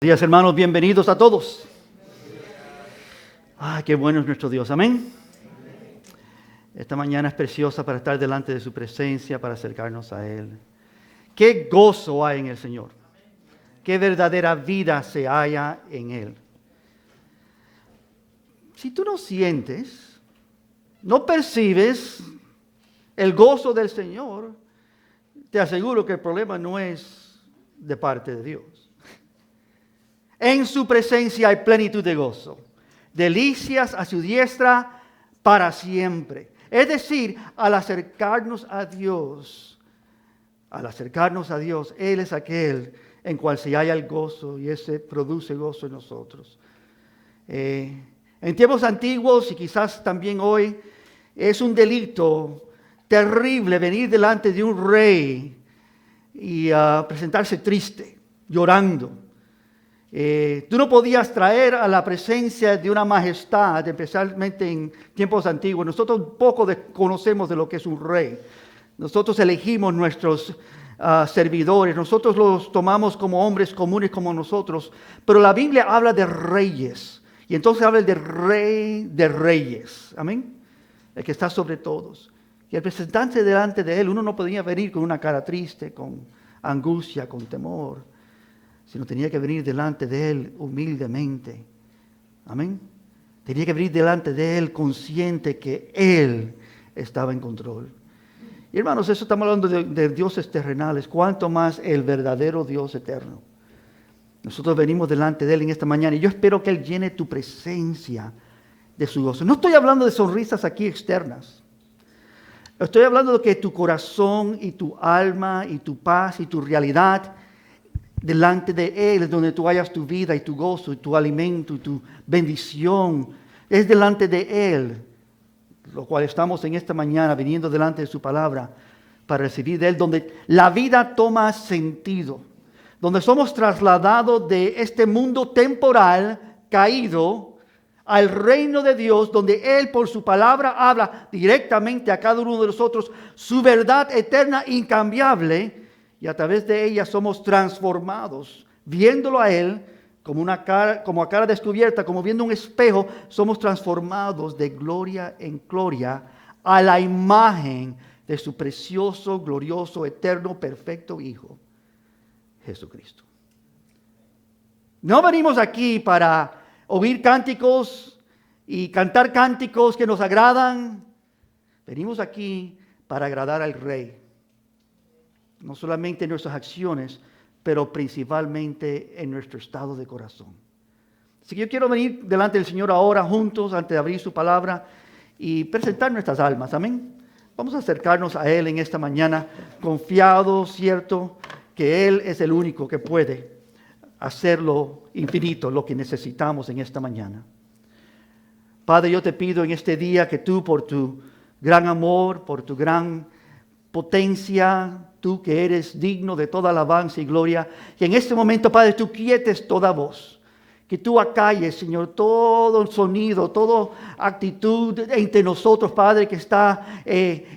Buenos días, hermanos, bienvenidos a todos. Qué bueno es nuestro Dios, amén. Esta mañana es preciosa para estar delante de su presencia, para acercarnos a Él. Qué gozo hay en el Señor. Qué verdadera vida se halla en Él. Si tú no sientes, no percibes el gozo del Señor, te aseguro que el problema no es de parte de Dios. En su presencia hay plenitud de gozo, delicias a su diestra para siempre. Es decir, al acercarnos a Dios, Él es aquel en cual se halla el gozo y ese produce gozo en nosotros. En tiempos antiguos y quizás también hoy, es un delito terrible venir delante de un rey y presentarse triste, llorando. Tú no podías traer a la presencia de una majestad, especialmente en tiempos antiguos. Nosotros poco conocemos de lo que es un rey. Nosotros elegimos nuestros servidores, nosotros los tomamos como hombres comunes como nosotros, pero la Biblia habla de reyes, y entonces habla del rey de reyes, amén, el que está sobre todos. Y al presentarse delante de Él, uno no podía venir con una cara triste, con angustia, con temor, sino tenía que venir delante de Él humildemente. Amén. Tenía que venir delante de Él consciente que Él estaba en control. Y hermanos, eso estamos hablando de dioses terrenales. ¿Cuánto más el verdadero Dios eterno? Nosotros venimos delante de Él en esta mañana y yo espero que Él llene tu presencia de su gozo. No estoy hablando de sonrisas aquí externas. Estoy hablando de que tu corazón y tu alma y tu paz y tu realidad delante de Él es donde tú hallas tu vida y tu gozo y tu alimento y tu bendición. Es delante de Él, lo cual estamos en esta mañana viniendo delante de su palabra para recibir de Él, donde la vida toma sentido, donde somos trasladados de este mundo temporal caído al reino de Dios, donde Él por su palabra habla directamente a cada uno de nosotros su verdad eterna, incambiable. Y a través de ella somos transformados, viéndolo a Él como a cara descubierta, como viendo un espejo, somos transformados de gloria en gloria a la imagen de su precioso, glorioso, eterno, perfecto Hijo, Jesucristo. No venimos aquí para oír cánticos y cantar cánticos que nos agradan. Venimos aquí para agradar al Rey. No solamente en nuestras acciones, pero principalmente en nuestro estado de corazón. Así que yo quiero venir delante del Señor ahora juntos, antes de abrir su palabra y presentar nuestras almas. Amén. Vamos a acercarnos a Él en esta mañana, confiados, cierto, que Él es el único que puede hacer lo infinito, lo que necesitamos en esta mañana. Padre, yo te pido en este día que tú, por tu gran amor, por tu gran potencia, tú que eres digno de toda alabanza y gloria, que en este momento, Padre, tú quietes toda voz, que tú acalles, Señor, todo sonido, toda actitud entre nosotros, Padre, que está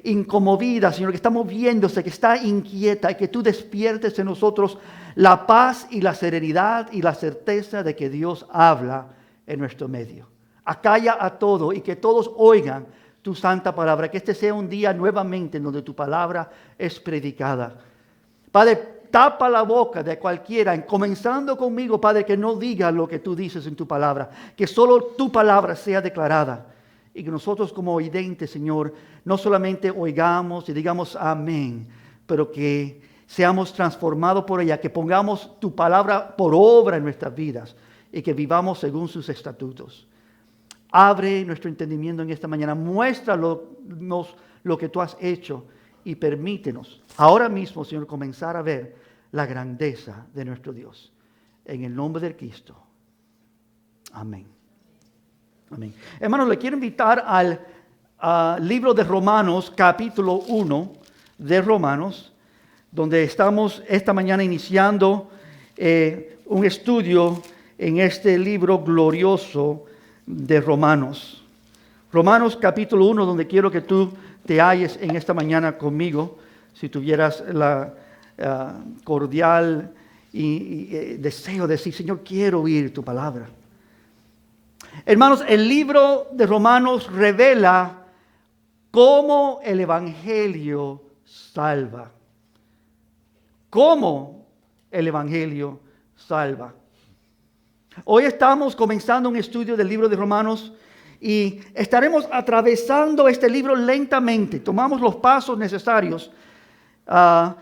inconmovida, Señor, que está moviéndose, que está inquieta, y que tú despiertes en nosotros la paz y la serenidad y la certeza de que Dios habla en nuestro medio. Acalla a todo y que todos oigan tu santa palabra, que este sea un día nuevamente en donde tu palabra es predicada. Padre, tapa la boca de cualquiera, comenzando conmigo, Padre, que no diga lo que tú dices en tu palabra, que solo tu palabra sea declarada y que nosotros como oidentes, Señor, no solamente oigamos y digamos amén, pero que seamos transformados por ella, que pongamos tu palabra por obra en nuestras vidas y que vivamos según sus estatutos. Abre nuestro entendimiento en esta mañana. Muéstranos lo que tú has hecho y permítenos ahora mismo, Señor, comenzar a ver la grandeza de nuestro Dios. En el nombre de Cristo. Amén. Amén. Hermanos, le quiero invitar al libro de Romanos, capítulo 1 de Romanos, donde estamos esta mañana iniciando un estudio en este libro glorioso de Romanos. Romanos capítulo 1, donde quiero que tú te halles en esta mañana conmigo, si tuvieras la cordial deseo de decir, Señor, quiero oír tu palabra. Hermanos, el libro de Romanos revela cómo el Evangelio salva. Cómo el Evangelio salva. Hoy estamos comenzando un estudio del libro de Romanos y estaremos atravesando este libro lentamente. Tomamos los pasos necesarios.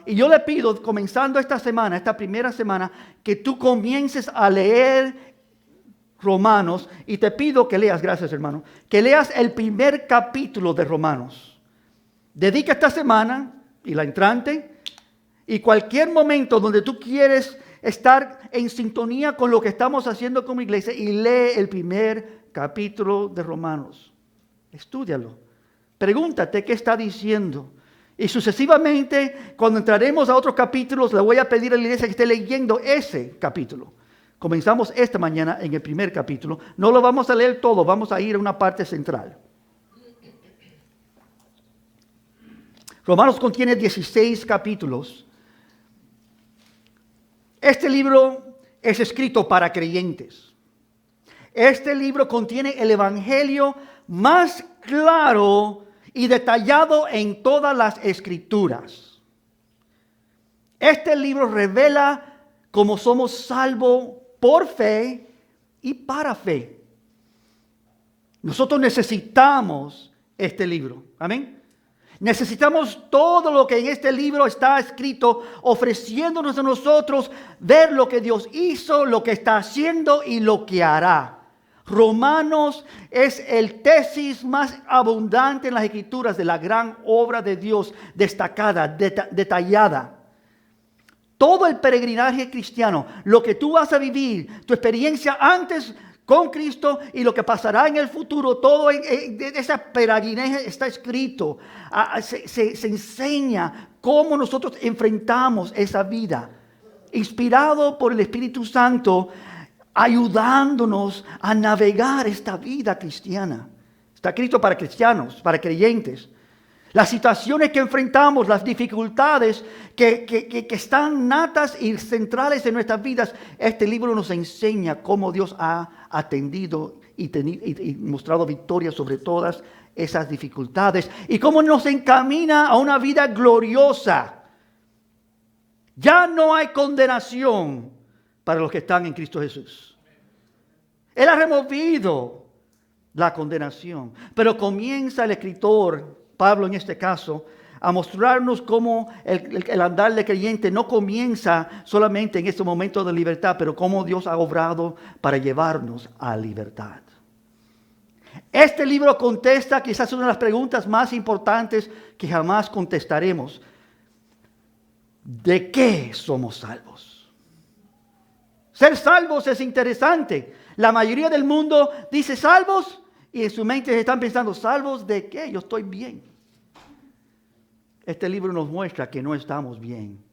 Y yo le pido, comenzando esta semana, esta primera semana, que tú comiences a leer Romanos, y te pido que leas, gracias hermano, que leas el primer capítulo de Romanos. Dedica esta semana y la entrante y cualquier momento donde tú quieres estar en sintonía con lo que estamos haciendo como iglesia y lee el primer capítulo de Romanos. Estúdialo. Pregúntate qué está diciendo. Y sucesivamente, cuando entraremos a otros capítulos, le voy a pedir a la iglesia que esté leyendo ese capítulo. Comenzamos esta mañana en el primer capítulo. No lo vamos a leer todo, vamos a ir a una parte central. Romanos contiene 16 capítulos. Este libro es escrito para creyentes. Este libro contiene el evangelio más claro y detallado en todas las escrituras. Este libro revela cómo somos salvos por fe y para fe. Nosotros necesitamos este libro. Amén. Necesitamos todo lo que en este libro está escrito, ofreciéndonos a nosotros ver lo que Dios hizo, lo que está haciendo y lo que hará. Romanos es el tesis más abundante en las escrituras de la gran obra de Dios, destacada, detallada. Todo el peregrinaje cristiano, lo que tú vas a vivir, tu experiencia antes con Cristo y lo que pasará en el futuro, todo de ese peregrinaje está escrito. Se enseña cómo nosotros enfrentamos esa vida, inspirado por el Espíritu Santo, ayudándonos a navegar esta vida cristiana. Está escrito para cristianos, para creyentes. Las situaciones que enfrentamos, las dificultades que están natas y centrales en nuestras vidas, este libro nos enseña cómo Dios ha atendido y mostrado victoria sobre todas esas dificultades y cómo nos encamina a una vida gloriosa. Ya no hay condenación para los que están en Cristo Jesús. Él ha removido la condenación, pero comienza el escritor Pablo en este caso, a mostrarnos cómo el andar de creyente no comienza solamente en este momento de libertad, pero cómo Dios ha obrado para llevarnos a libertad. Este libro contesta quizás una de las preguntas más importantes que jamás contestaremos. ¿De qué somos salvos? Ser salvos es interesante. La mayoría del mundo dice salvos y en su mente están pensando, ¿salvos de qué? Yo estoy bien. Este libro nos muestra que no estamos bien.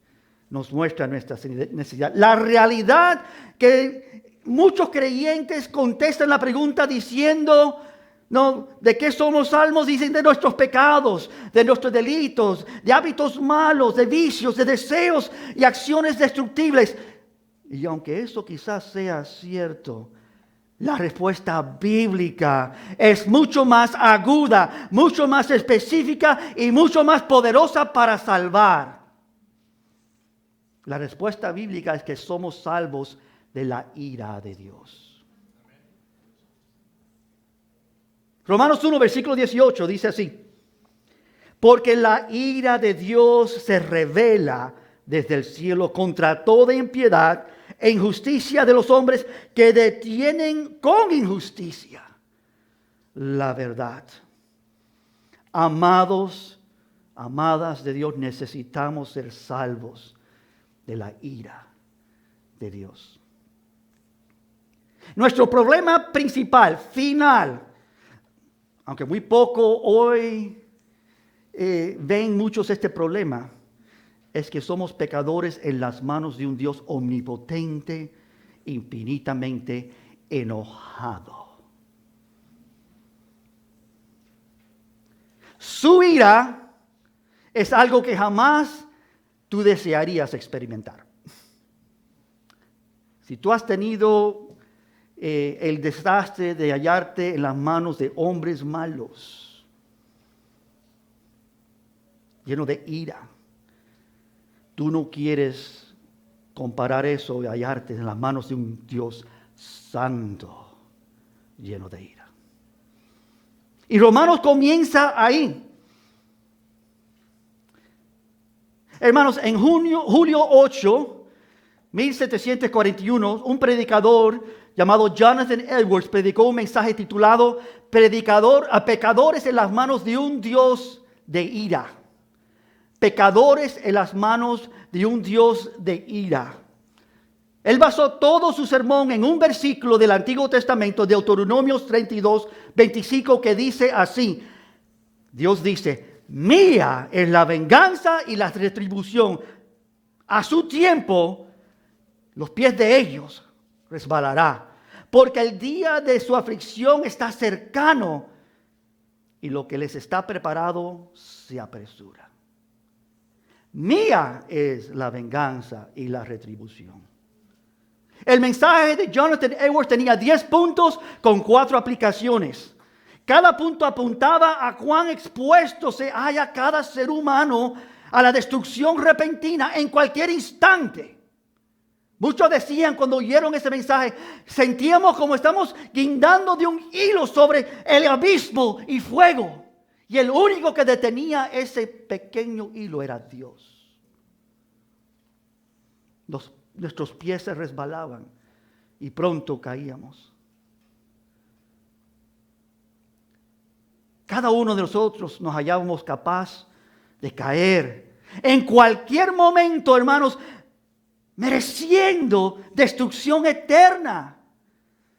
Nos muestra nuestra necesidad. La realidad que muchos creyentes contestan la pregunta diciendo, no, ¿de qué somos salvos? Dicen de nuestros pecados, de nuestros delitos, de hábitos malos, de vicios, de deseos y acciones destructibles. Y aunque eso quizás sea cierto, la respuesta bíblica es mucho más aguda, mucho más específica y mucho más poderosa para salvar. La respuesta bíblica es que somos salvos de la ira de Dios. Romanos 1, versículo 18 dice así: porque la ira de Dios se revela desde el cielo contra toda impiedad e injusticia de los hombres que detienen con injusticia la verdad. Amados, amadas de Dios, necesitamos ser salvos de la ira de Dios. Nuestro problema principal, final, aunque muy poco hoy ven muchos este problema, es que somos pecadores en las manos de un Dios omnipotente, infinitamente enojado. Su ira es algo que jamás tú desearías experimentar. Si tú has tenido el desastre de hallarte en las manos de hombres malos, lleno de ira, tú no quieres comparar eso y hallarte en las manos de un Dios santo, lleno de ira. Y Romanos comienza ahí. Hermanos, en julio 8, 1741, un predicador llamado Jonathan Edwards predicó un mensaje titulado Pecadores en las manos de un Dios de ira. Pecadores en las manos de un Dios de ira. Él basó todo su sermón en un versículo del Antiguo Testamento, Deuteronomios 32, 25, que dice así. Dios dice: mía es la venganza y la retribución. A su tiempo, los pies de ellos resbalará, porque el día de su aflicción está cercano y lo que les está preparado se apresura. Mía es la venganza y la retribución. El mensaje de Jonathan Edwards tenía 10 puntos con 4 aplicaciones. Cada punto apuntaba a cuán expuesto se halla cada ser humano a la destrucción repentina en cualquier instante. Muchos decían cuando oyeron ese mensaje, sentíamos como estamos guindando de un hilo sobre el abismo y fuego. Y el único que detenía ese pequeño hilo era Dios. Nuestros pies se resbalaban y pronto caíamos. Cada uno de nosotros nos hallábamos capaz de caer en cualquier momento, hermanos, mereciendo destrucción eterna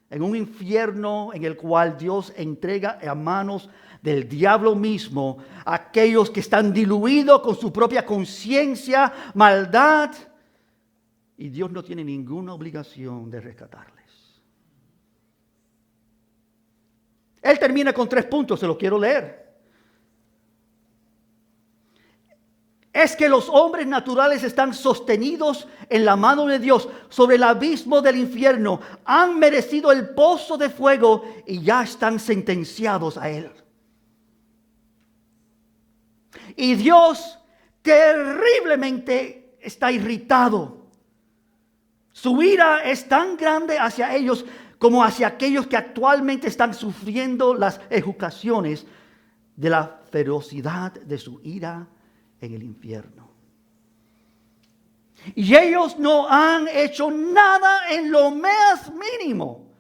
en un infierno en el cual Dios entrega a manos del diablo mismo a aquellos que están diluidos con su propia conciencia, maldad, y Dios no tiene ninguna obligación de rescatarles. Él termina con 3 puntos, se los quiero leer. Es que los hombres naturales están sostenidos en la mano de Dios sobre el abismo del infierno. Han merecido el pozo de fuego y ya están sentenciados a él. Y Dios terriblemente está irritado. Su ira es tan grande hacia ellos como hacia aquellos que actualmente están sufriendo las ejecuciones de la ferocidad de su ira en el infierno. Y ellos no han hecho nada en lo más mínimo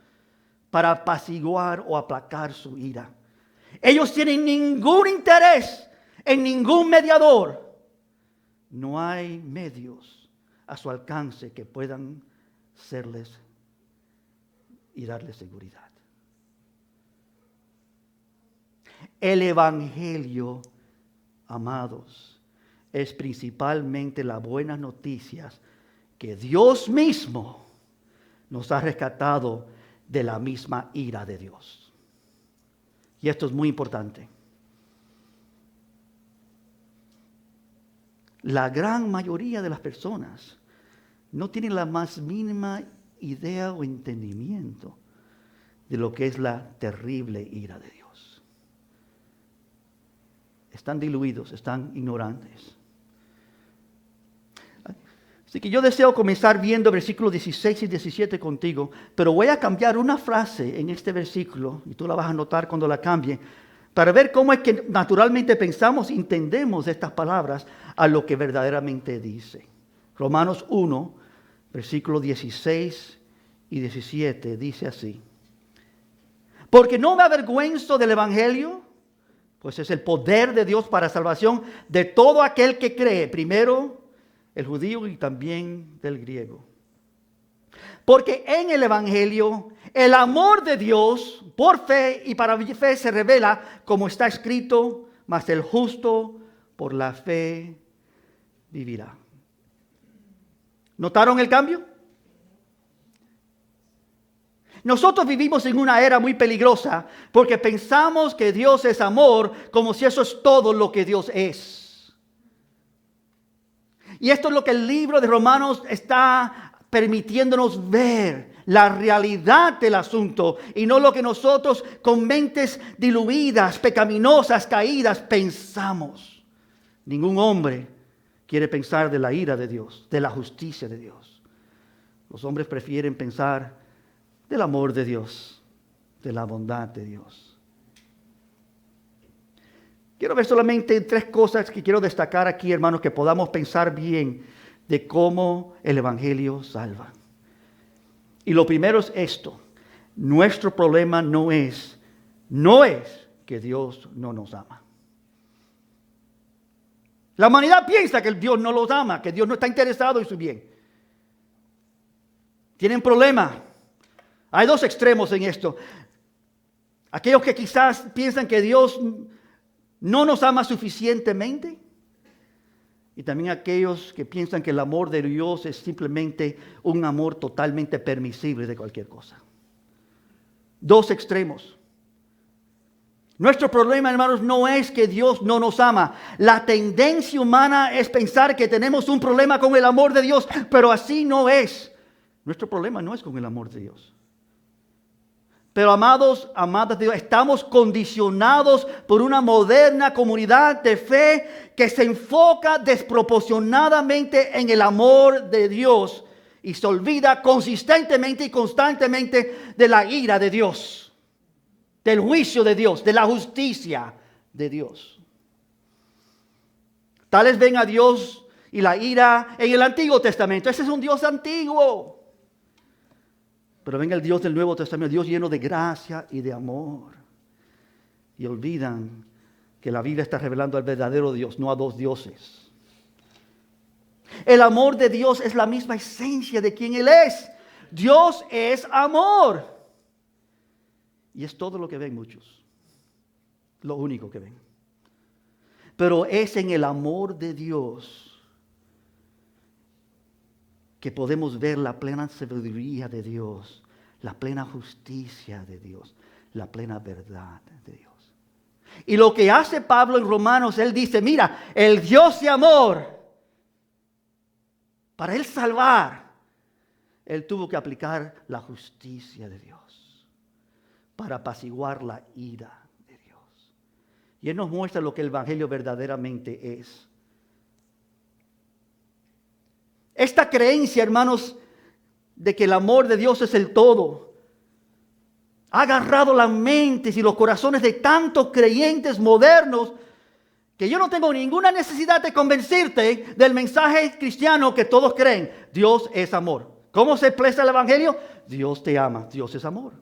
para apaciguar o aplacar su ira. Ellos tienen ningún interés en ningún mediador. No hay medios a su alcance que puedan serles y darles seguridad. El Evangelio, amados, es principalmente las buenas noticias que Dios mismo nos ha rescatado de la misma ira de Dios. Y esto es muy importante. La gran mayoría de las personas no tienen la más mínima idea o entendimiento de lo que es la terrible ira de Dios. Están diluidos, están ignorantes. Así que yo deseo comenzar viendo versículos 16 y 17 contigo, pero voy a cambiar una frase en este versículo, y tú la vas a notar cuando la cambie, para ver cómo es que naturalmente pensamos y entendemos estas palabras a lo que verdaderamente dice. Romanos 1, versículos 16 y 17 dice así: porque no me avergüenzo del Evangelio, pues es el poder de Dios para salvación de todo aquel que cree, primero el judío y también del griego. Porque en el Evangelio el amor de Dios por fe y para fe se revela, como está escrito, mas el justo por la fe vivirá. ¿Notaron el cambio? Nosotros vivimos en una era muy peligrosa porque pensamos que Dios es amor como si eso es todo lo que Dios es. Y esto es lo que el libro de Romanos está permitiéndonos ver la realidad del asunto y no lo que nosotros con mentes diluidas, pecaminosas, caídas, pensamos. Ningún hombre quiere pensar de la ira de Dios, de la justicia de Dios. Los hombres prefieren pensar del amor de Dios, de la bondad de Dios. Quiero ver solamente 3 cosas que quiero destacar aquí, hermanos, que podamos pensar bien de cómo el Evangelio salva. Y lo primero es esto. Nuestro problema no es que Dios no nos ama. La humanidad piensa que Dios no los ama, que Dios no está interesado en su bien. Tienen problemas. Hay 2 extremos en esto. Aquellos que quizás piensan que Dios no nos ama suficientemente. Y también aquellos que piensan que el amor de Dios es simplemente un amor totalmente permisible de cualquier cosa. 2 extremos. Nuestro problema, hermanos, no es que Dios no nos ama. La tendencia humana es pensar que tenemos un problema con el amor de Dios, pero así no es. Nuestro problema no es con el amor de Dios. Pero amados, amadas de Dios, estamos condicionados por una moderna comunidad de fe que se enfoca desproporcionadamente en el amor de Dios y se olvida consistentemente y constantemente de la ira de Dios, del juicio de Dios, de la justicia de Dios. Tales ven a Dios y la ira en el Antiguo Testamento. Ese es un Dios antiguo. Pero ven el Dios del Nuevo Testamento, Dios lleno de gracia y de amor. Y olvidan que la Biblia está revelando al verdadero Dios, no a 2 dioses. El amor de Dios es la misma esencia de quien Él es. Dios es amor. Y es todo lo que ven muchos. Lo único que ven. Pero es en el amor de Dios que podemos ver la plena sabiduría de Dios, la plena justicia de Dios, la plena verdad de Dios. Y lo que hace Pablo en Romanos, él dice, mira, el Dios de amor, para Él salvar, Él tuvo que aplicar la justicia de Dios para apaciguar la ira de Dios. Y Él nos muestra lo que el Evangelio verdaderamente es. Esta creencia, hermanos, de que el amor de Dios es el todo, ha agarrado las mentes y los corazones de tantos creyentes modernos que yo no tengo ninguna necesidad de convencerte del mensaje cristiano que todos creen. Dios es amor. ¿Cómo se expresa el Evangelio? Dios te ama, Dios es amor.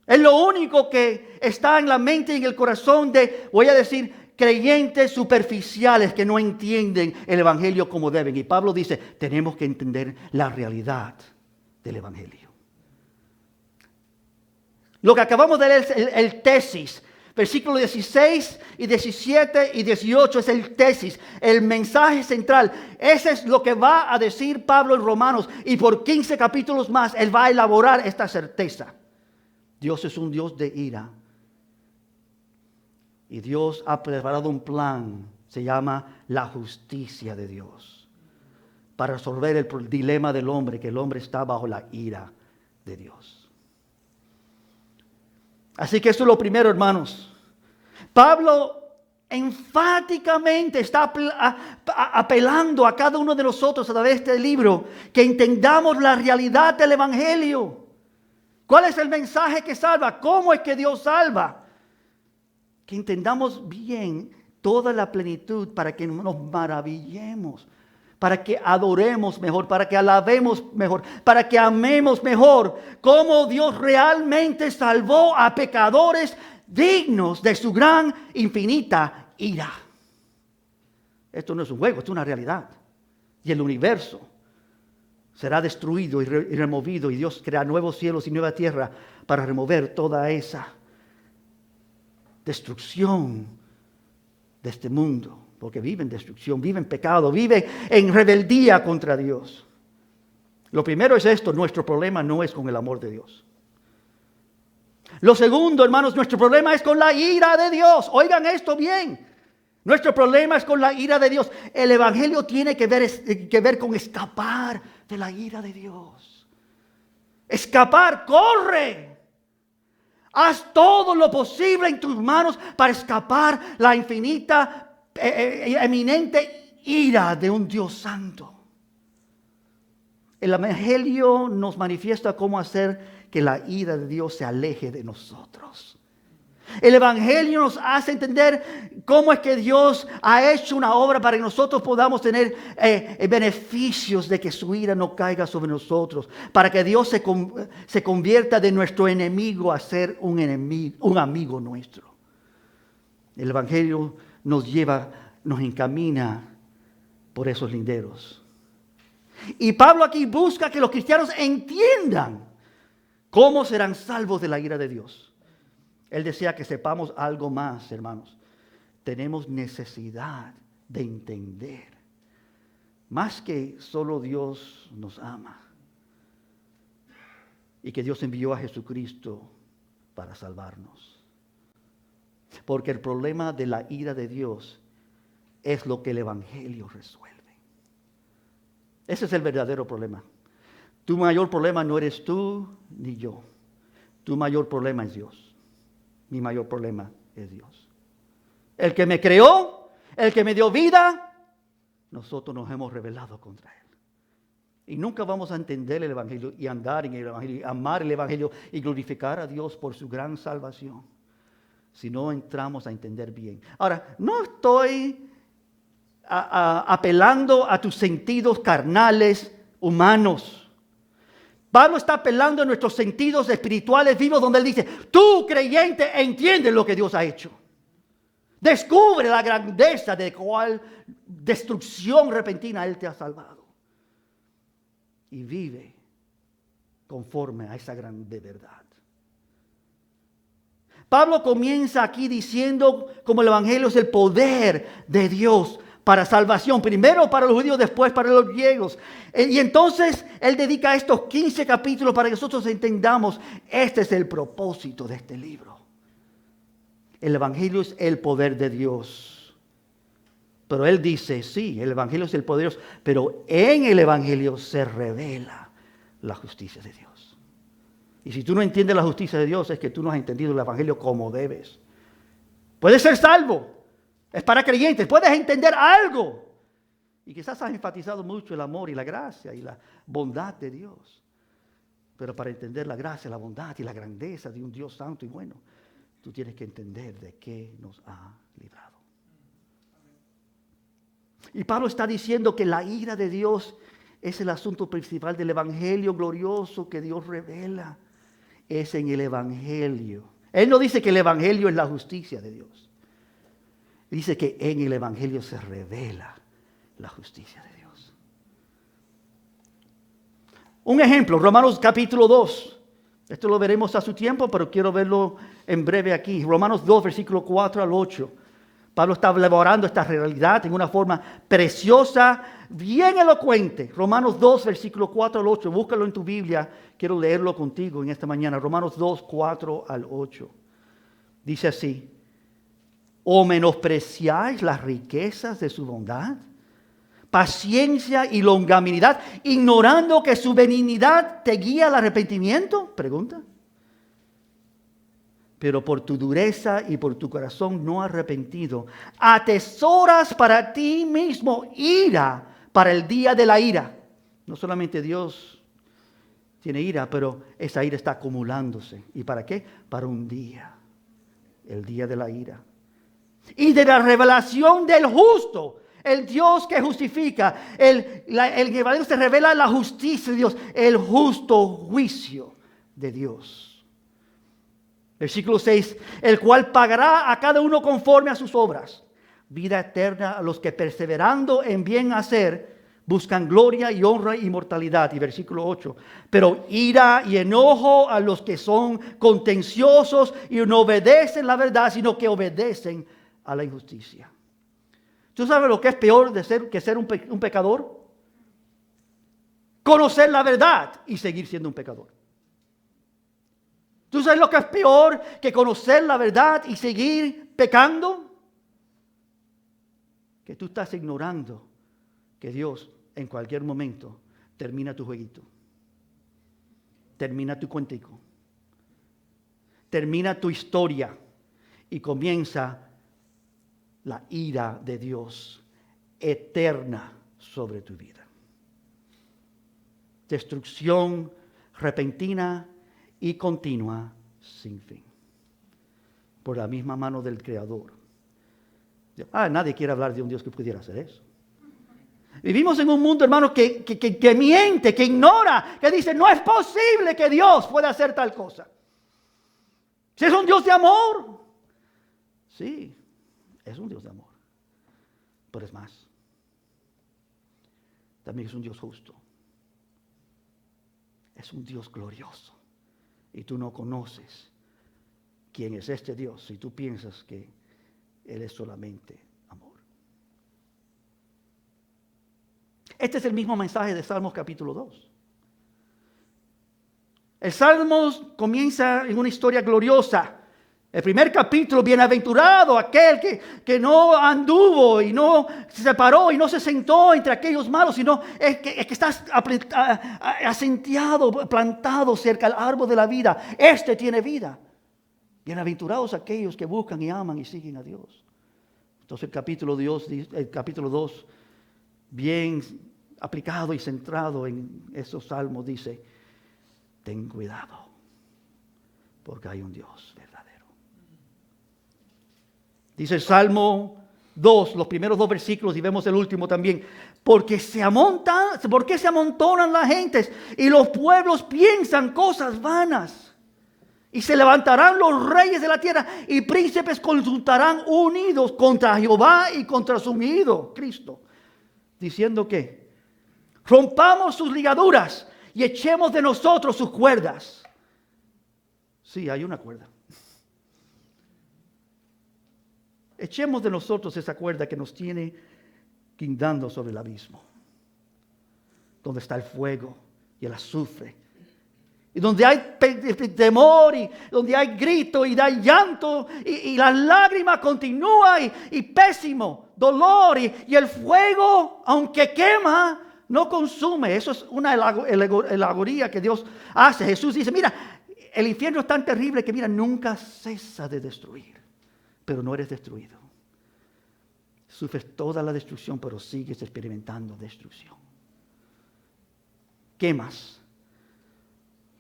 Es lo único que está en la mente y en el corazón de, voy a decir, creyentes superficiales que no entienden el Evangelio como deben. Y Pablo dice, tenemos que entender la realidad del Evangelio. Lo que acabamos de leer es el tesis. Versículos 16 y 17 y 18 es el tesis, el mensaje central. Ese es lo que va a decir Pablo en Romanos. Y por 15 capítulos más, él va a elaborar esta certeza. Dios es un Dios de ira. Y Dios ha preparado un plan, se llama la justicia de Dios, para resolver el dilema del hombre, que el hombre está bajo la ira de Dios. Así que eso es lo primero, hermanos. Pablo enfáticamente está apelando a cada uno de nosotros a través de este libro que entendamos la realidad del Evangelio. ¿Cuál es el mensaje que salva? ¿Cómo es que Dios salva? Que entendamos bien toda la plenitud para que nos maravillemos, para que adoremos mejor, para que alabemos mejor, para que amemos mejor, cómo Dios realmente salvó a pecadores dignos de su gran, infinita ira. Esto no es un juego, esto es una realidad. Y el universo será destruido y removido, y Dios creará nuevos cielos y nueva tierra para remover toda esa destrucción de este mundo, porque vive en destrucción, vive en pecado, vive en rebeldía contra Dios. Lo primero es esto, nuestro problema no es con el amor de Dios. Lo segundo, hermanos, nuestro problema es con la ira de Dios. Oigan esto bien. Nuestro problema es con la ira de Dios. El Evangelio tiene que ver con escapar de la ira de Dios. Escapar, corre. Haz todo lo posible en tus manos para escapar la infinita, eminente ira de un Dios santo. El Evangelio nos manifiesta cómo hacer que la ira de Dios se aleje de nosotros. El Evangelio nos hace entender cómo es que Dios ha hecho una obra para que nosotros podamos tener beneficios de que su ira no caiga sobre nosotros. Para que Dios se convierta de nuestro enemigo a ser un amigo nuestro. El Evangelio nos encamina por esos linderos. Y Pablo aquí busca que los cristianos entiendan cómo serán salvos de la ira de Dios. Él desea que sepamos algo más, hermanos. Tenemos necesidad de entender, más que solo Dios nos ama y que Dios envió a Jesucristo para salvarnos. Porque el problema de la ira de Dios es lo que el Evangelio resuelve. Ese es el verdadero problema. Tu mayor problema no eres tú ni yo. Tu mayor problema es Dios. Mi mayor problema es Dios. El que me creó, el que me dio vida, nosotros nos hemos rebelado contra Él. Y nunca vamos a entender el Evangelio y andar en el Evangelio, y amar el Evangelio y glorificar a Dios por su gran salvación, si no entramos a entender bien. Ahora, no estoy apelando a tus sentidos carnales, humanos. Pablo está apelando a nuestros sentidos espirituales vivos, donde él dice, tú creyente entiende lo que Dios ha hecho. Descubre la grandeza de cuál destrucción repentina Él te ha salvado. Y vive conforme a esa grande verdad. Pablo comienza aquí diciendo como el Evangelio es el poder de Dios para salvación, primero para los judíos, después para los griegos. Y entonces él dedica estos 15 capítulos para que nosotros entendamos, este es el propósito de este libro. El Evangelio es el poder de Dios. Pero él dice, sí, el Evangelio es el poder de Dios, pero en el Evangelio se revela la justicia de Dios. Y si tú no entiendes la justicia de Dios, es que tú no has entendido el Evangelio como debes. Puedes ser salvo. Es para creyentes, puedes entender algo. Y quizás has enfatizado mucho el amor y la gracia y la bondad de Dios. Pero para entender la gracia, la bondad y la grandeza de un Dios santo y bueno, tú tienes que entender de qué nos ha librado. Y Pablo está diciendo que la ira de Dios es el asunto principal del Evangelio glorioso que Dios revela. Es en el Evangelio. Él no dice que el Evangelio es la justicia de Dios. Dice que en el Evangelio se revela la justicia de Dios. Un ejemplo, Romanos capítulo 2. Esto lo veremos a su tiempo, pero quiero verlo en breve aquí. Romanos 2, versículo 4 al 8. Pablo está elaborando esta realidad en una forma preciosa, bien elocuente. Romanos 2, versículo 4 al 8. Búscalo en tu Biblia. Quiero leerlo contigo en esta mañana. Romanos 2, 4 al 8. Dice así. ¿O menospreciáis las riquezas de su bondad, paciencia y longanimidad, ignorando que su benignidad te guía al arrepentimiento? Pregunta. Pero por tu dureza y por tu corazón no arrepentido, atesoras para ti mismo ira para el día de la ira. No solamente Dios tiene ira, pero esa ira está acumulándose. ¿Y para qué? Para un día, el día de la ira. Y de la revelación del justo, el Dios que justifica, el Evangelio se revela la justicia de Dios, el justo juicio de Dios. Versículo 6, el cual pagará a cada uno conforme a sus obras. Vida eterna a los que perseverando en bien hacer, buscan gloria y honra y inmortalidad. Y versículo 8, pero ira y enojo a los que son contenciosos y no obedecen la verdad, sino que obedecen a la injusticia. ¿Tú sabes lo que es peor que ser un pecador? Conocer la verdad y seguir siendo un pecador. ¿Tú sabes lo que es peor que conocer la verdad y seguir pecando? Que tú estás ignorando que Dios en cualquier momento termina tu jueguito. Termina tu cuentico. Termina tu historia y comienza la ira de Dios eterna sobre tu vida. Destrucción repentina y continua sin fin. Por la misma mano del Creador. Nadie quiere hablar de un Dios que pudiera hacer eso. Vivimos en un mundo, hermano, que miente, que ignora, que dice, no es posible que Dios pueda hacer tal cosa. Si es un Dios de amor. Sí, es un Dios de amor. Pero es más. También es un Dios justo. Es un Dios glorioso. Y tú no conoces quién es este Dios si tú piensas que Él es solamente amor. Este es el mismo mensaje de Salmos capítulo 2. El Salmos comienza en una historia gloriosa. El primer capítulo, bienaventurado aquel que no anduvo y no se separó y no se sentó entre aquellos malos, sino el que está asentado, plantado cerca del árbol de la vida. Este tiene vida. Bienaventurados aquellos que buscan y aman y siguen a Dios. Entonces el capítulo 2, bien aplicado y centrado en esos salmos, dice, ten cuidado, porque hay un Dios verdadero. Dice el Salmo 2, los primeros 2 versículos, y vemos el último también. ¿Por qué se amontonan las gentes y los pueblos piensan cosas vanas? Y se levantarán los reyes de la tierra y príncipes consultarán unidos contra Jehová y contra su ungido, Cristo. Diciendo que rompamos sus ligaduras y echemos de nosotros sus cuerdas. Sí, hay una cuerda. Echemos de nosotros esa cuerda que nos tiene guindando sobre el abismo, donde está el fuego y el azufre, y donde hay temor, y donde hay grito y hay llanto, y la lágrima continúa, y pésimo dolor, y el fuego, aunque quema, no consume. Eso es una alegoría que Dios hace. Jesús dice, mira, el infierno es tan terrible que, mira, nunca cesa de destruir. Pero no eres destruido. Sufres toda la destrucción, pero sigues experimentando destrucción. Quemas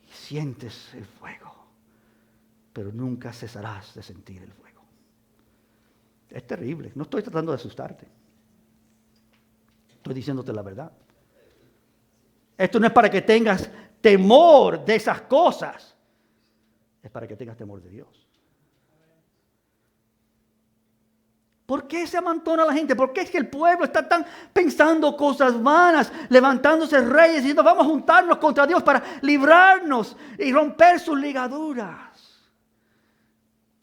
y sientes el fuego, pero nunca cesarás de sentir el fuego. Es terrible. No estoy tratando de asustarte. Estoy diciéndote la verdad. Esto no es para que tengas temor de esas cosas. Es para que tengas temor de Dios. ¿Por qué se amontona la gente? ¿Por qué es que el pueblo está tan pensando cosas vanas, levantándose reyes, diciendo vamos a juntarnos contra Dios para librarnos y romper sus ligaduras?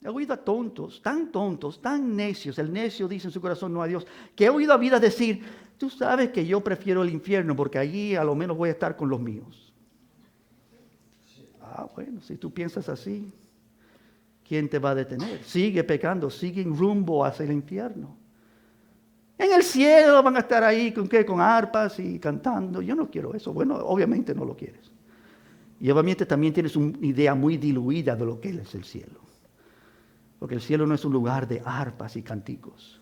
He oído a tontos, tan necios, el necio dice en su corazón no a Dios, que he oído a vidas decir, tú sabes que yo prefiero el infierno porque allí a lo menos voy a estar con los míos. Bueno, si tú piensas así, ¿quién te va a detener? Sigue pecando, sigue en rumbo hacia el infierno. En el cielo van a estar ahí con arpas y cantando. Yo no quiero eso. Bueno, obviamente no lo quieres. Y obviamente también tienes una idea muy diluida de lo que es el cielo. Porque el cielo no es un lugar de arpas y canticos.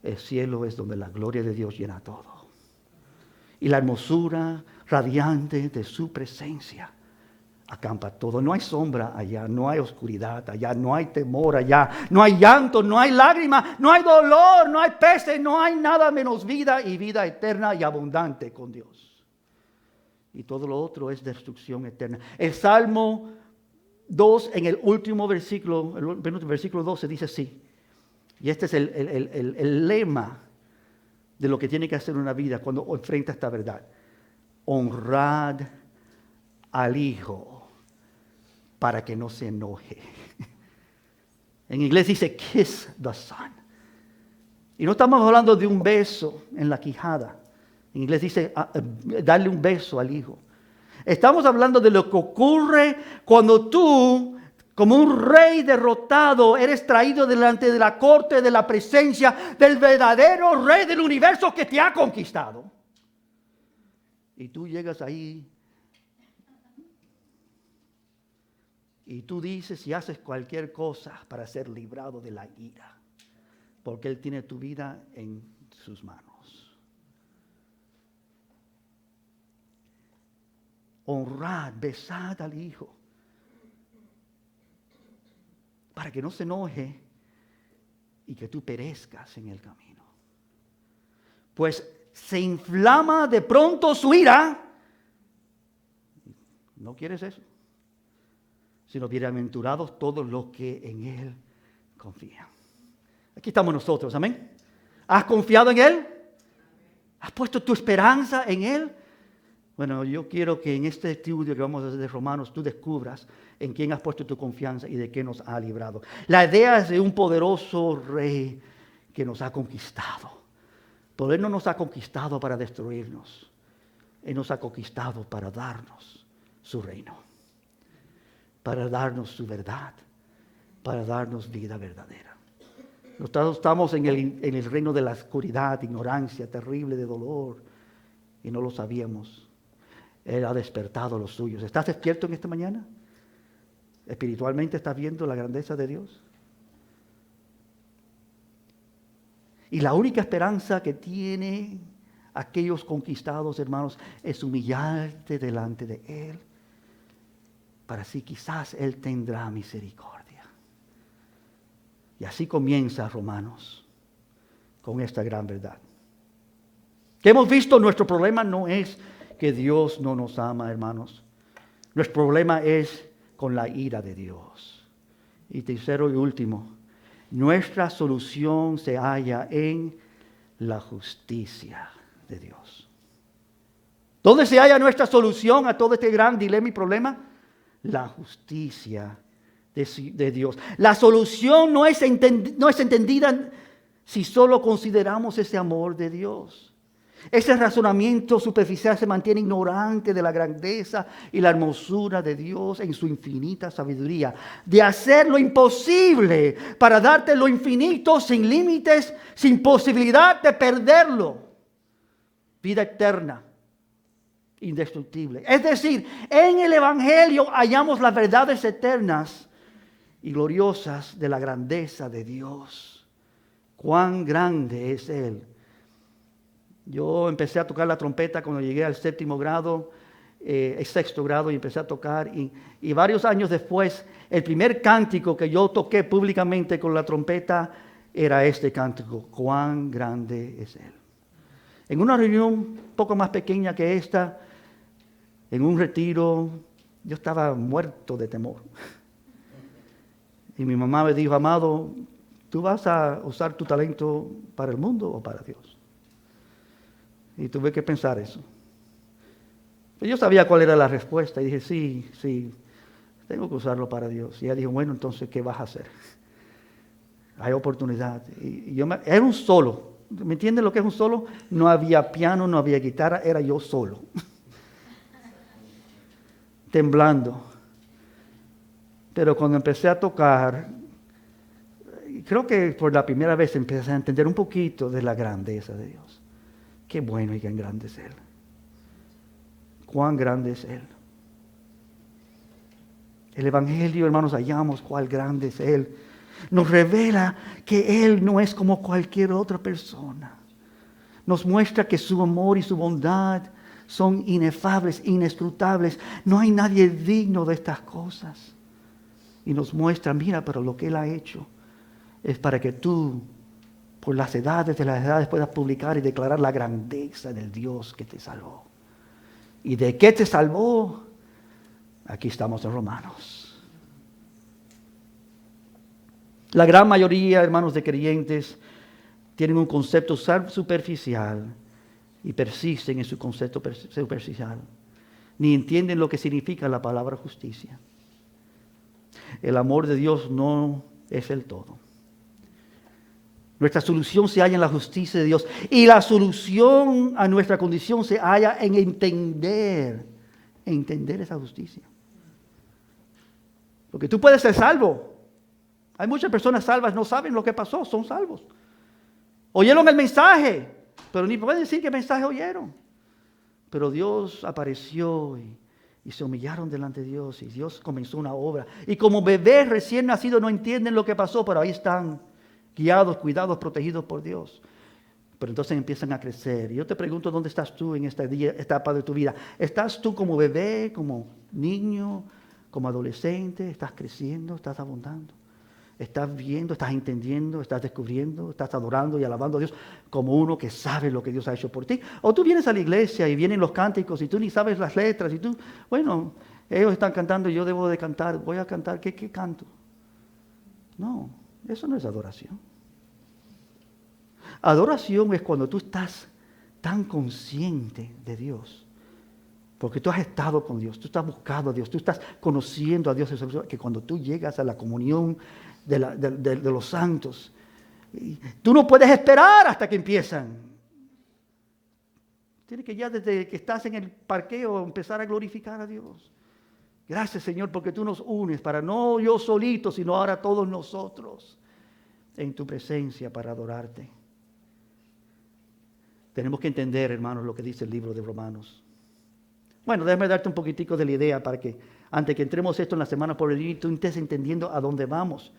El cielo es donde la gloria de Dios llena todo. Y la hermosura radiante de su presencia acampa todo. No hay sombra allá, no hay oscuridad allá, no hay temor allá, no hay llanto, no hay lágrima, no hay dolor, no hay peste, no hay nada menos vida y vida eterna y abundante con Dios. Y todo lo otro es destrucción eterna. El Salmo 2, en el último versículo, el versículo 12 dice así. Y este es el lema de lo que tiene que hacer una vida cuando enfrenta esta verdad. Honrad al Hijo para que no se enoje. En inglés dice kiss the Son. Y no estamos hablando de un beso en la quijada. En inglés dice darle un beso al Hijo. Estamos hablando de lo que ocurre cuando tú, como un rey derrotado, eres traído delante de la corte, de la presencia del verdadero rey del universo que te ha conquistado. Y tú llegas ahí y tú dices y haces cualquier cosa para ser librado de la ira, porque Él tiene tu vida en sus manos. Honrad, besad al Hijo, para que no se enoje y que tú perezcas en el camino. Pues se inflama de pronto su ira. ¿No quieres eso? Sino bienaventurados todos los que en Él confían. Aquí estamos nosotros, amén. ¿Has confiado en Él? ¿Has puesto tu esperanza en Él? Bueno, yo quiero que en este estudio que vamos a hacer de Romanos tú descubras en quién has puesto tu confianza y de qué nos ha librado. La idea es de un poderoso rey que nos ha conquistado. Pero Él no nos ha conquistado para destruirnos. Él nos ha conquistado para darnos su reino, para darnos su verdad, para darnos vida verdadera. Nosotros estamos en el reino de la oscuridad, ignorancia terrible, de dolor, y no lo sabíamos. Él ha despertado a los suyos. ¿Estás despierto en esta mañana? ¿Espiritualmente estás viendo la grandeza de Dios? Y la única esperanza que tienen aquellos conquistados, hermanos, es humillarte delante de Él, para así quizás Él tendrá misericordia. Y así comienza Romanos con esta gran verdad. Que hemos visto, nuestro problema no es que Dios no nos ama, hermanos. Nuestro problema es con la ira de Dios. Y tercero y último, nuestra solución se halla en la justicia de Dios. ¿Dónde se halla nuestra solución a todo este gran dilema y problema? La justicia de Dios. La solución no es entendida si solo consideramos ese amor de Dios. Ese razonamiento superficial se mantiene ignorante de la grandeza y la hermosura de Dios en su infinita sabiduría, de hacer lo imposible para darte lo infinito sin límites, sin posibilidad de perderlo. Vida eterna, indestructible. Es decir, en el Evangelio hallamos las verdades eternas y gloriosas de la grandeza de Dios. Cuán grande es Él. Yo empecé a tocar la trompeta cuando llegué al sexto grado, y empecé a tocar. Y varios años después, el primer cántico que yo toqué públicamente con la trompeta era este cántico: cuán grande es Él. En una reunión un poco más pequeña que esta, en un retiro, yo estaba muerto de temor. Y mi mamá me dijo: amado, ¿tú vas a usar tu talento para el mundo o para Dios? Y tuve que pensar eso. Pero yo sabía cuál era la respuesta y dije: sí, tengo que usarlo para Dios. Y ella dijo: bueno, entonces, ¿qué vas a hacer? Hay oportunidad. Era un solo. ¿Me entienden lo que es un solo? No había piano, no había guitarra, era yo solo. Temblando. Pero cuando empecé a tocar, creo que por la primera vez empecé a entender un poquito de la grandeza de Dios. Qué bueno y qué grande es Él. Cuán grande es Él. El Evangelio, hermanos, hallamos cuán grande es Él. Nos revela que Él no es como cualquier otra persona. Nos muestra que su amor y su bondad son inefables, inescrutables. No hay nadie digno de estas cosas. Y nos muestra: mira, pero lo que Él ha hecho es para que tú, por las edades de las edades, puedas publicar y declarar la grandeza del Dios que te salvó. ¿Y de qué te salvó? Aquí estamos en Romanos. La gran mayoría, hermanos, de creyentes tienen un concepto superficial y persisten en su concepto superficial. Ni entienden lo que significa la palabra justicia. El amor de Dios no es el todo. Nuestra solución se halla en la justicia de Dios. Y la solución a nuestra condición se halla en entender esa justicia. Porque tú puedes ser salvo. Hay muchas personas salvas, no saben lo que pasó, son salvos. Oyeron el mensaje, pero ni pueden decir qué mensaje oyeron. Pero Dios apareció y se humillaron delante de Dios y Dios comenzó una obra. Y como bebés recién nacidos no entienden lo que pasó, pero ahí están guiados, cuidados, protegidos por Dios. Pero entonces empiezan a crecer. Y yo te pregunto, ¿dónde estás tú en esta etapa de tu vida? ¿Estás tú como bebé, como niño, como adolescente? ¿Estás creciendo? ¿Estás abundando? ¿Estás viendo? ¿Estás entendiendo? ¿Estás descubriendo? ¿Estás adorando y alabando a Dios como uno que sabe lo que Dios ha hecho por ti? O tú vienes a la iglesia y vienen los cánticos y tú ni sabes las letras y tú, bueno, ellos están cantando y yo debo de cantar, voy a cantar, ¿qué canto? No, eso no es adoración. Adoración es cuando tú estás tan consciente de Dios, porque tú has estado con Dios, tú estás buscando a Dios, tú estás conociendo a Dios, que cuando tú llegas a la comunión de los santos, tú no puedes esperar hasta que empiezan. Tienes que ya desde que estás en el parqueo empezar a glorificar a Dios. Gracias, Señor, porque tú nos unes para no yo solito, sino ahora todos nosotros en tu presencia para adorarte. Tenemos que entender, hermanos, lo que dice el libro de Romanos. Bueno, déjame darte un poquitico de la idea para que antes que entremos esto en la semana por venir, tú estés entendiendo a dónde vamos.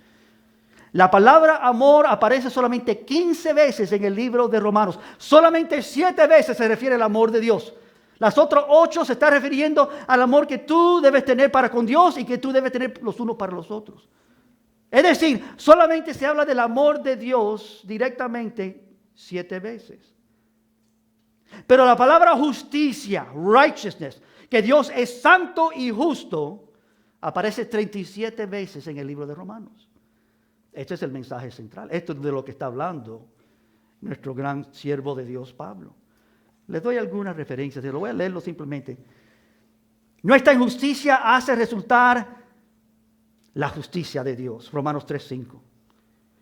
La palabra amor aparece solamente 15 veces en el libro de Romanos. Solamente 7 veces se refiere al amor de Dios. Las otras 8 se está refiriendo al amor que tú debes tener para con Dios y que tú debes tener los unos para los otros. Es decir, solamente se habla del amor de Dios directamente 7 veces. Pero la palabra justicia, righteousness, que Dios es santo y justo, aparece 37 veces en el libro de Romanos. Este es el mensaje central. Esto es de lo que está hablando nuestro gran siervo de Dios, Pablo. Les doy algunas referencias, lo voy a leerlo simplemente. Nuestra injusticia hace resultar la justicia de Dios, Romanos 3:5.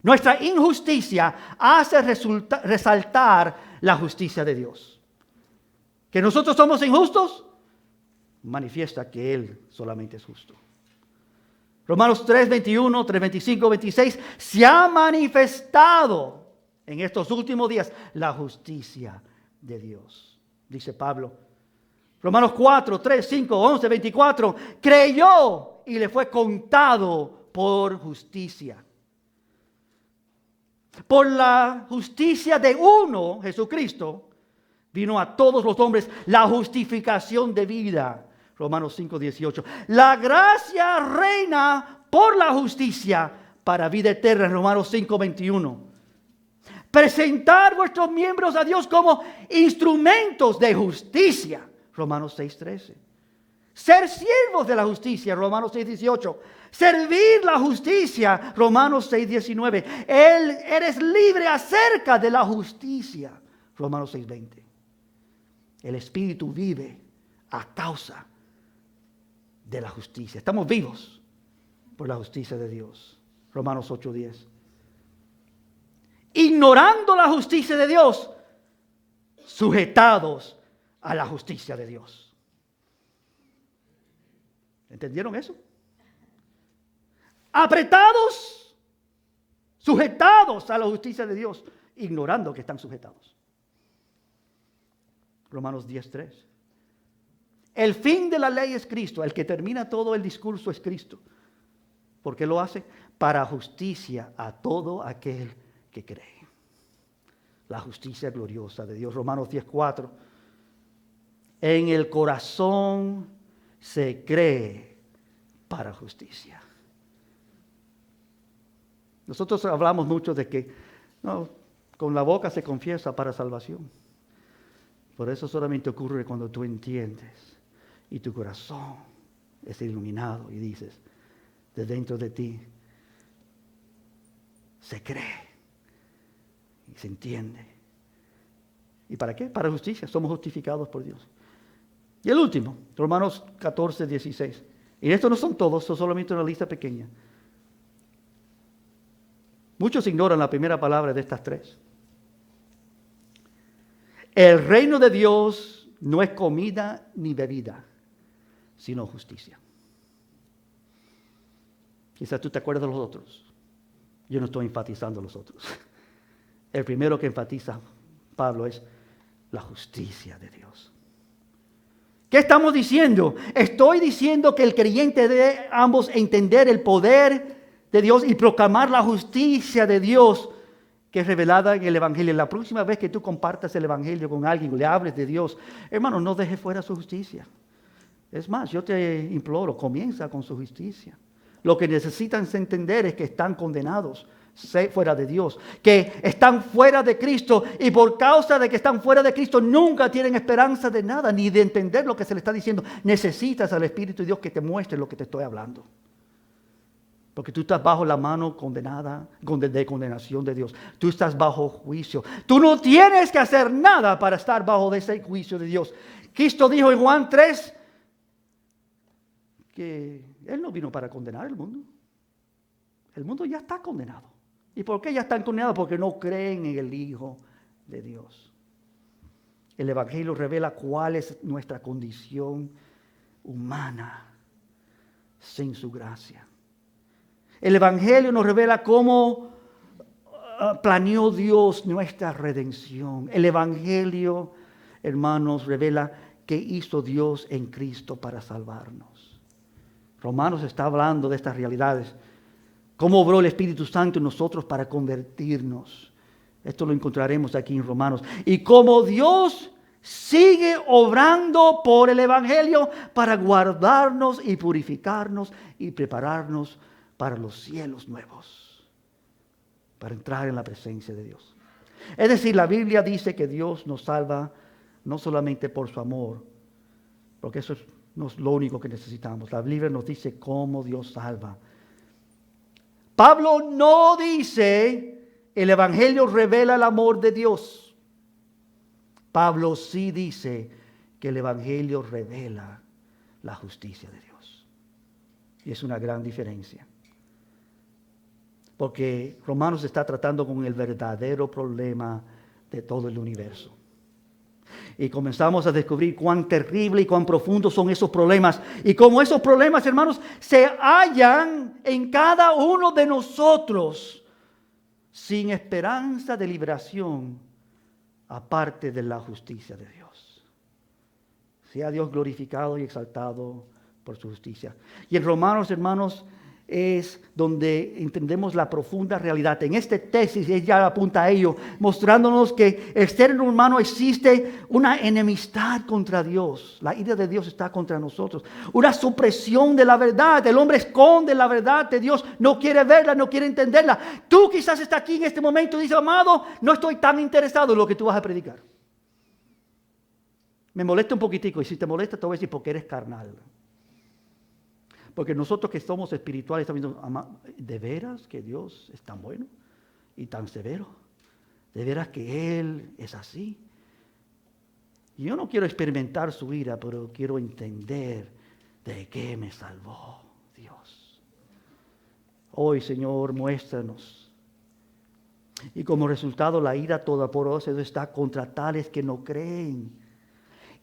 Nuestra injusticia hace resaltar la justicia de Dios. ¿Que nosotros somos injustos? Manifiesta que Él solamente es justo. Romanos 3:21, 3:25, 26, se ha manifestado en estos últimos días la justicia de Dios, dice Pablo. Romanos 4, 3, 5, 11, 24, creyó y le fue contado por justicia. Por la justicia de uno, Jesucristo, vino a todos los hombres la justificación de vida. Romanos 5, 18. La gracia reina por la justicia para vida eterna. Romanos 5, 21. Presentar vuestros miembros a Dios como instrumentos de justicia. Romanos 6, 13. Ser siervos de la justicia. Romanos 6, 18. Servir la justicia. Romanos 6, 19. Eres libre acerca de la justicia. Romanos 6, 20. El Espíritu vive a causa de la justicia. Estamos vivos por la justicia de Dios. Romanos 8:10. Ignorando la justicia de Dios, sujetados a la justicia de Dios. ¿Entendieron eso? Apretados, sujetados a la justicia de Dios, ignorando que están sujetados. Romanos 10:3. El fin de la ley es Cristo. El que termina todo el discurso es Cristo. ¿Por qué lo hace? Para justicia a todo aquel que cree. La justicia gloriosa de Dios. Romanos 10:4. En el corazón se cree para justicia. Nosotros hablamos mucho de que no, con la boca se confiesa para salvación. Por eso solamente ocurre cuando tú entiendes y tu corazón es iluminado y dices, de dentro de ti se cree y se entiende. ¿Y para qué? Para justicia. Somos justificados por Dios. Y el último, Romanos 14, 16. Y estos no son todos, son solamente una lista pequeña. Muchos ignoran la primera palabra de estas 3. El reino de Dios no es comida ni bebida, sino justicia. Quizás tú te acuerdas de los otros. Yo no estoy enfatizando los otros. El primero que enfatiza Pablo es la justicia de Dios. ¿Qué estamos diciendo? Estoy diciendo que el creyente debe ambos entender el poder de Dios y proclamar la justicia de Dios que es revelada en el Evangelio. La próxima vez que tú compartas el Evangelio con alguien, le hables de Dios, hermano, no dejes fuera su justicia. Es más, yo te imploro, comienza con su justicia. Lo que necesitan entender es que están condenados fuera de Dios, que están fuera de Cristo, y por causa de que están fuera de Cristo nunca tienen esperanza de nada, ni de entender lo que se le está diciendo. Necesitas al Espíritu de Dios que te muestre lo que te estoy hablando, porque tú estás bajo la mano condenada, de condenación de Dios. Tú estás bajo juicio. Tú no tienes que hacer nada para estar bajo de ese juicio de Dios. Cristo dijo en Juan 3 que Él no vino para condenar el mundo. El mundo ya está condenado. ¿Y por qué ya están condenados? Porque no creen en el Hijo de Dios. El Evangelio revela cuál es nuestra condición humana sin su gracia. El Evangelio nos revela cómo planeó Dios nuestra redención. El Evangelio, hermanos, revela qué hizo Dios en Cristo para salvarnos. Romanos está hablando de estas realidades. Cómo obró el Espíritu Santo en nosotros para convertirnos. Esto lo encontraremos aquí en Romanos. Y cómo Dios sigue obrando por el Evangelio para guardarnos y purificarnos y prepararnos para los cielos nuevos, para entrar en la presencia de Dios. Es decir, la Biblia dice que Dios nos salva no solamente por su amor, porque eso no es lo único que necesitamos. La Biblia nos dice cómo Dios salva. Pablo no dice el Evangelio revela el amor de Dios. Pablo sí dice que el Evangelio revela la justicia de Dios. Y es una gran diferencia. Porque Romanos está tratando con el verdadero problema de todo el universo. Y comenzamos a descubrir cuán terrible y cuán profundos son esos problemas. Y cómo esos problemas, hermanos, se hallan en cada uno de nosotros sin esperanza de liberación aparte de la justicia de Dios. Sea Dios glorificado y exaltado por su justicia. Y en Romanos, hermanos, es donde entendemos la profunda realidad. En este tesis ella apunta a ello, mostrándonos que el ser humano existe una enemistad contra Dios. La ira de Dios está contra nosotros. Una supresión de la verdad. El hombre esconde la verdad de Dios. No quiere verla, no quiere entenderla. Tú quizás estás aquí en este momento y dices, amado, no estoy tan interesado en lo que tú vas a predicar. Me molesta un poquitico, y si te molesta te voy a decir porque eres carnal. Porque nosotros que somos espirituales estamos viendo, ¿de veras que Dios es tan bueno y tan severo? ¿De veras que Él es así? Y yo no quiero experimentar su ira, pero quiero entender de qué me salvó Dios. Hoy, Señor, muéstranos. Y como resultado, la ira todopoderosa está contra tales que no creen.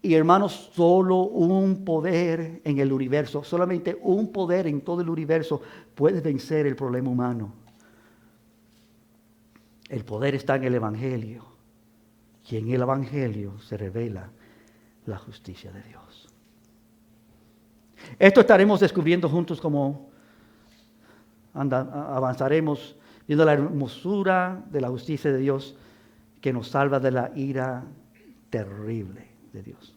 Y hermanos, solo un poder en el universo, solamente un poder en todo el universo puede vencer el problema humano. El poder está en el Evangelio. Y en el Evangelio se revela la justicia de Dios. Esto estaremos descubriendo juntos como avanzaremos viendo la hermosura de la justicia de Dios que nos salva de la ira terrible de Dios.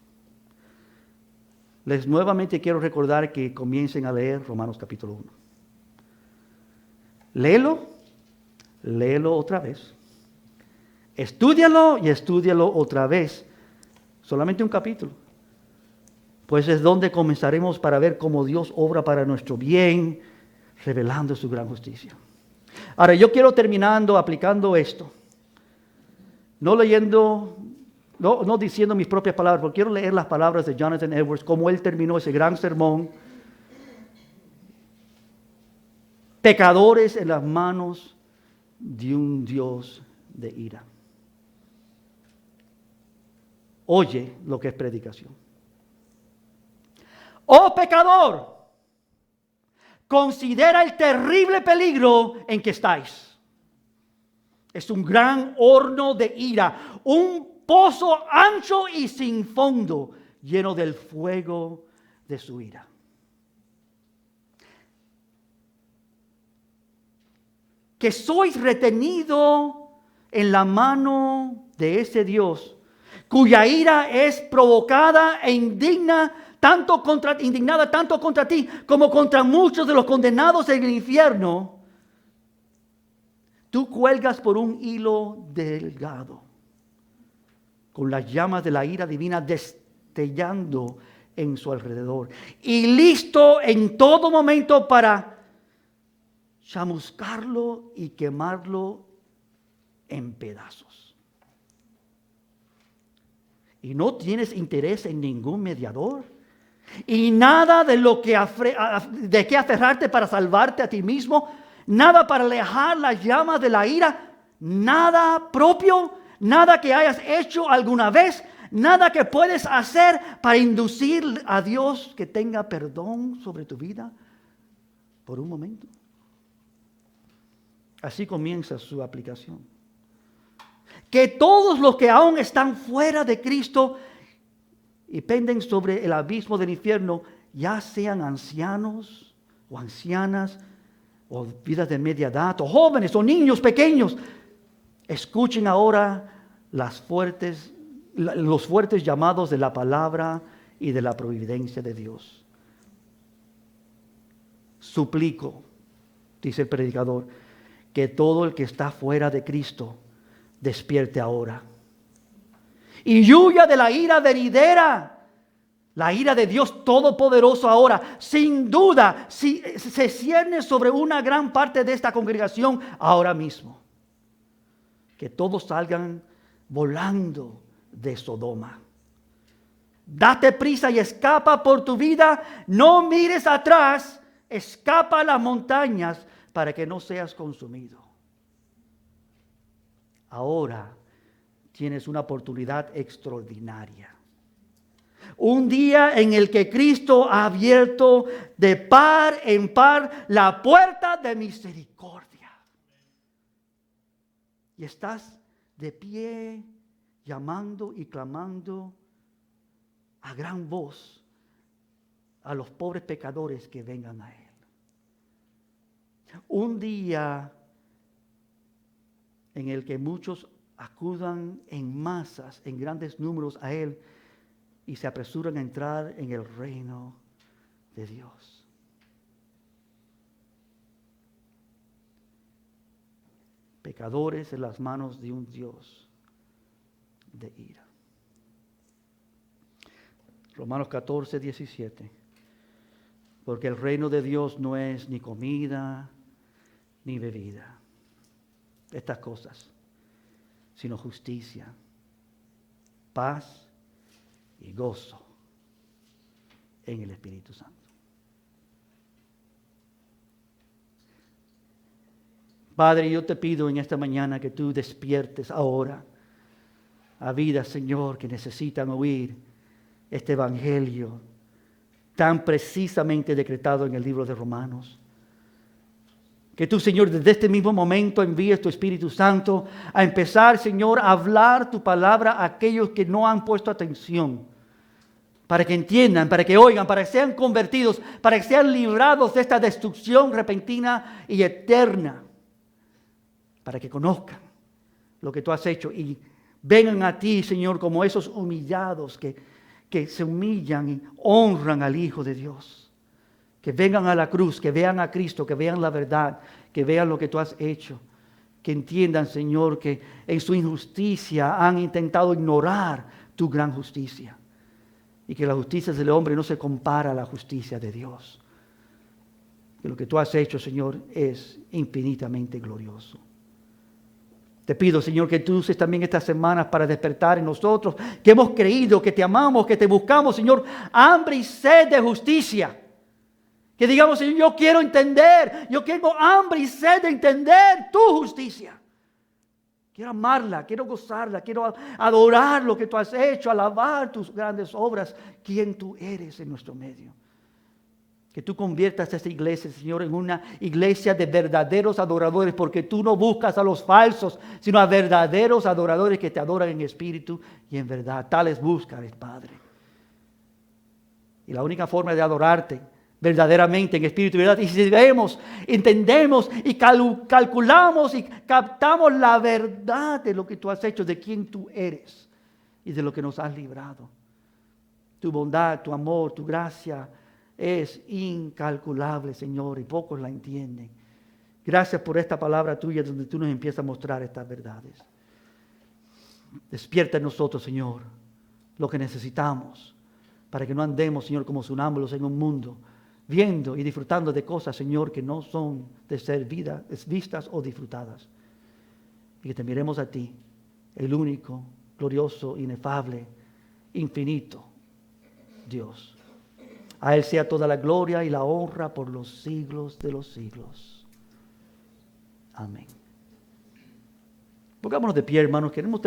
Les nuevamente quiero recordar que comiencen a leer Romanos capítulo 1. Léelo otra vez. Estúdialo y estúdialo otra vez. Solamente un capítulo. Pues es donde comenzaremos para ver cómo Dios obra para nuestro bien, revelando su gran justicia. Ahora, yo quiero terminando aplicando esto. No diciendo mis propias palabras, porque quiero leer las palabras de Jonathan Edwards, cómo él terminó ese gran sermón. Pecadores en las manos de un Dios de ira. Oye lo que es predicación. Oh pecador, considera el terrible peligro en que estáis. Es un gran horno de ira, un pozo ancho y sin fondo lleno del fuego de su ira. Que sois retenido en la mano de ese Dios, cuya ira es provocada e indignada tanto contra ti como contra muchos de los condenados en el infierno. Tú cuelgas por un hilo delgado, con las llamas de la ira divina destellando en su alrededor, y listo en todo momento para chamuscarlo y quemarlo en pedazos. Y no tienes interés en ningún mediador, y nada de de qué aferrarte para salvarte a ti mismo, nada para alejar las llamas de la ira, nada propio, nada que hayas hecho alguna vez, nada que puedes hacer para inducir a Dios que tenga perdón sobre tu vida por un momento. Así comienza su aplicación. Que todos los que aún están fuera de Cristo y penden sobre el abismo del infierno, ya sean ancianos o ancianas, o vidas de media edad, o jóvenes, o niños pequeños, escuchen ahora los fuertes llamados de la palabra y de la providencia de Dios. Suplico, dice el predicador, que todo el que está fuera de Cristo despierte ahora y huya de la ira venidera. La ira de Dios Todopoderoso ahora, sin duda, se cierne sobre una gran parte de esta congregación ahora mismo. Que todos salgan volando de Sodoma. Date prisa y escapa por tu vida. No mires atrás. Escapa a las montañas para que no seas consumido. Ahora tienes una oportunidad extraordinaria. Un día en el que Cristo ha abierto de par en par la puerta de misericordia. Y estás de pie llamando y clamando a gran voz a los pobres pecadores que vengan a Él. Un día en el que muchos acudan en masas, en grandes números a Él, y se apresuran a entrar en el reino de Dios. Pecadores en las manos de un Dios de ira. Romanos 14, 17. Porque el reino de Dios no es ni comida ni bebida, estas cosas, sino justicia, paz y gozo en el Espíritu Santo. Padre, yo te pido en esta mañana que tú despiertes ahora a vidas, Señor, que necesitan oír este evangelio tan precisamente decretado en el libro de Romanos. Que tú, Señor, desde este mismo momento envíes tu Espíritu Santo a empezar, Señor, a hablar tu palabra a aquellos que no han puesto atención, para que entiendan, para que oigan, para que sean convertidos, para que sean librados de esta destrucción repentina y eterna, para que conozcan lo que tú has hecho y vengan a ti, Señor, como esos humillados que se humillan y honran al Hijo de Dios. Que vengan a la cruz, que vean a Cristo, que vean la verdad, que vean lo que tú has hecho. Que entiendan, Señor, que en su injusticia han intentado ignorar tu gran justicia. Y que la justicia del hombre no se compara a la justicia de Dios. Que lo que tú has hecho, Señor, es infinitamente glorioso. Te pido, Señor, que tú uses también estas semanas para despertar en nosotros, que hemos creído, que te amamos, que te buscamos, Señor, hambre y sed de justicia. Que digamos, Señor, yo quiero entender, yo tengo hambre y sed de entender tu justicia. Quiero amarla, quiero gozarla, quiero adorar lo que tú has hecho, alabar tus grandes obras, quien tú eres en nuestro medio. Que tú conviertas esta iglesia, Señor, en una iglesia de verdaderos adoradores, porque tú no buscas a los falsos, sino a verdaderos adoradores que te adoran en espíritu y en verdad. Tales buscas, Padre. Y la única forma de adorarte verdaderamente en espíritu y verdad, y si vemos, entendemos y calculamos y captamos la verdad de lo que tú has hecho, de quién tú eres y de lo que nos has librado. Tu bondad, tu amor, tu gracia es incalculable, Señor, y pocos la entienden. Gracias por esta palabra tuya donde tú nos empiezas a mostrar estas verdades. Despierta en nosotros, Señor, lo que necesitamos para que no andemos, Señor, como sonámbulos en un mundo, viendo y disfrutando de cosas, Señor, que no son de ser vistas o disfrutadas. Y que te miremos a ti, el único, glorioso, inefable, infinito Dios. A Él sea toda la gloria y la honra por los siglos de los siglos. Amén. Pongámonos de pie, hermanos. Queremos